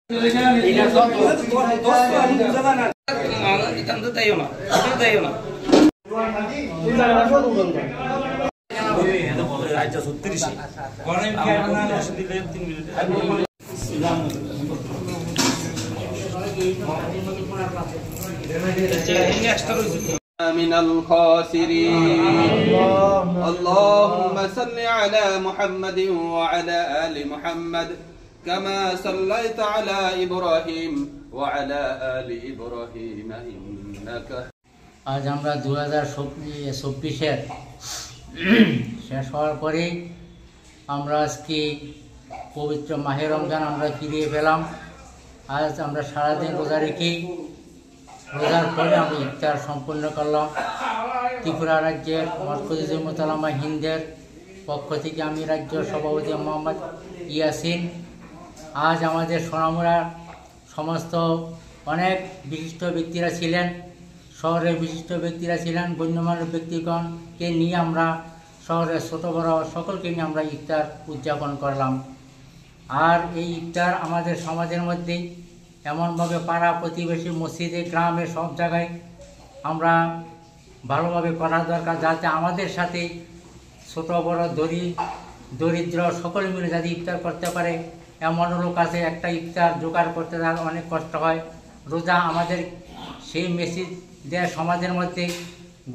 من الخاسرين اللهم صل على محمد وعلى آل محمد كما صليت على إبراهيم وعلى آل إبراهيم إنك আজ আমরা 2024-এর শেষ হওয়ার পরে আমরা আজকে পবিত্র মাহে রমজান আমরা ফিরিয়ে পেলাম। আজ আমরা সারাদিন রোজা রেখে রোজার পরে আমি ইফতার সম্পন্ন করলাম। ত্রিপুরা রাজ্যের মরকজি জমিয়তুল উলামা হিন্দের পক্ষ থেকে আমি রাজ্য সভাপতি মোহাম্মদ ইয়াসিন। আজ আমাদের সোনামুড়ার সমস্ত অনেক বিশিষ্ট ব্যক্তিরা ছিলেন, শহরের বিশিষ্ট ব্যক্তিরা ছিলেন, গণ্যমান্য ব্যক্তিগণকে নিয়ে আমরা শহরের ছোট বড় সকলকে নিয়ে আমরা ইফতার উদযাপন করলাম। আর এই ইফতার আমাদের সমাজের মধ্যেই এমনভাবে পাড়া প্রতিবেশী মসজিদে গ্রামে সব জায়গায় আমরা ভালোভাবে করা দরকার, যাতে আমাদের সাথে ছোট বড় দরিদ্র সকলে মিলে যাতে ইফতার করতে পারে। এমন লোক আছে একটা ইফতার জোগাড় করতে তার অনেক কষ্ট হয়। রোজা আমাদের সেই মেসেজ দেয় সমাজের মধ্যে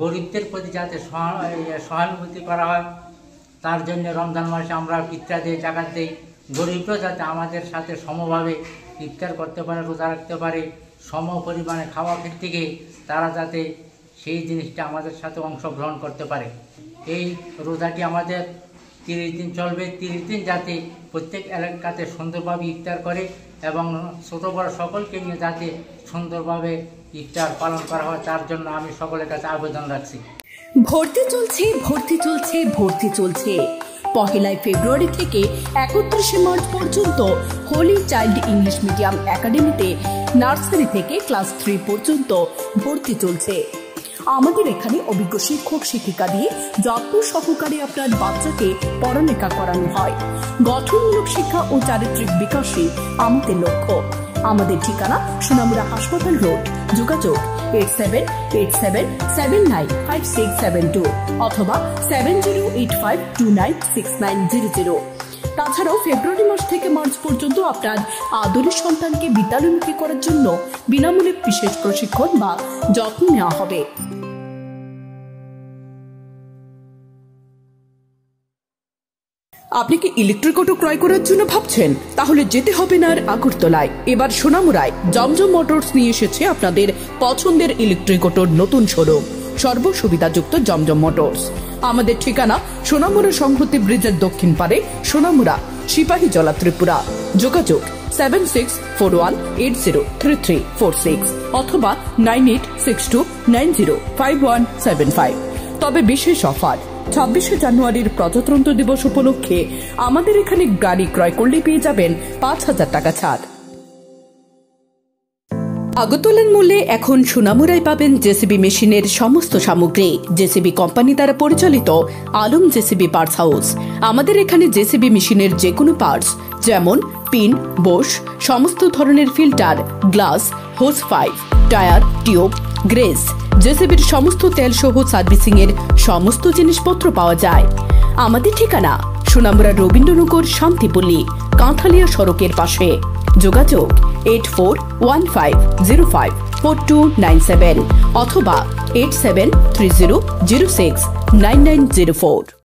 গরিবদের প্রতি যাতে সহানুভূতি করা হয়, তার জন্য রমজান মাসে আমরা ফিতরা দিই, জাকাত দিই। গরিবরাও যাতে আমাদের সাথে সমভাবে ইফতার করতে পারে, রোজা রাখতে পারে, সম পরিমাণে খাওয়া থেকে তারা যাতে সেই জিনিসটা আমাদের সাথে অংশগ্রহণ করতে পারে। এই রোজাটি আমাদের 30 দিন চলবে। 30 দিন যাতে প্রত্যেক এলাকাতে সুন্দরভাবে ইফতার করে এবং ছোট বড় সকলকে নিয়ে যাতে সুন্দরভাবে ইফতার পালন করা হয়, তার জন্য আমি সকলের কাছে আবেদন রাখছি। ভর্তি চলছে 1 ফেব্রুয়ারি থেকে 31 মার্চ পর্যন্ত হোলি চাইল্ড ইংলিশ মিডিয়াম একাডেমিতে নার্সারি থেকে ক্লাস 3 পর্যন্ত ভর্তি চলছে। আমাদের এখানে অভিজ্ঞ শিক্ষক শিক্ষিকা দিয়ে যত্ন সহকারে আপনার বাচ্চাকে পড়ালেখা করানো হয়। গঠনমূলক শিক্ষা ও চারিত্রিক বিকাশই আমাদের লক্ষ্য। আমাদের ঠিকানা সোনামুড়া হাসপাতাল রোড, যোগাযোগ 8787795672 অথবা 7085296900। তাছাড়াও ফেব্রুয়ারি মাস থেকে মার্চ পর্যন্ত আপনার আদরের সন্তানকে বিদ্যালয়মুখী করার জন্য বিনামূল্যে বিশেষ প্রশিক্ষণ বা যত্ন নেওয়া হবে। আপনি কি ইলেকট্রিক অটো ক্রয় করার জন্য ভাবছেন? তাহলে যেতে হবে না আর আগরতলায়। এবার সোনামুড়ায় জমজম মোটরস নিয়ে এসেছে আপনাদের পছন্দের ইলেকট্রিক অটোর নতুন শোরুম, সর্বসুবিধাযুক্ত জমজম মোটরস। আমাদের ঠিকানা সোনামুড়া সংহতি ব্রিজের দক্ষিণ পারে, সোনামুড়া, সিপাহীজলা, ত্রিপুরা। যোগাযোগ 7641803346 অথবা 9862905175। তবে বিশেষ অফার, 26 জানুয়ারির প্রজাতন্ত্র দিবস উপলক্ষে আমাদের এখানে গাড়ি ক্রয় করলে পেয়ে যাবেন 5000 টাকা ছাড়। আগরতলার মূল্যে এখন সোনামুড়ায় পাবেন জেসিবি মেশিনের সমস্ত সামগ্রী। জেসিবি কোম্পানি দ্বারা পরিচালিত আলম জেসিবি পার্টস হাউস। আমাদের এখানে জেসিবি মেশিনের যে কোনো পার্টস যেমন পিন, বোশ, সমস্ত ধরনের filter, glass, hose pipe, tyre, tube, grease, জেসিবির সমস্ত তেল সহ সার্ভিসিং এর সমস্ত জিনিসপত্র পাওয়া যায়। আমাদের ঠিকানা সোনামুড়া রবীন্দ্রনগর, শান্তিপল্লী, কাঁঠালিয়া সড়কের পাশে। যোগাযোগ 8415054297 অথবা 8730069904।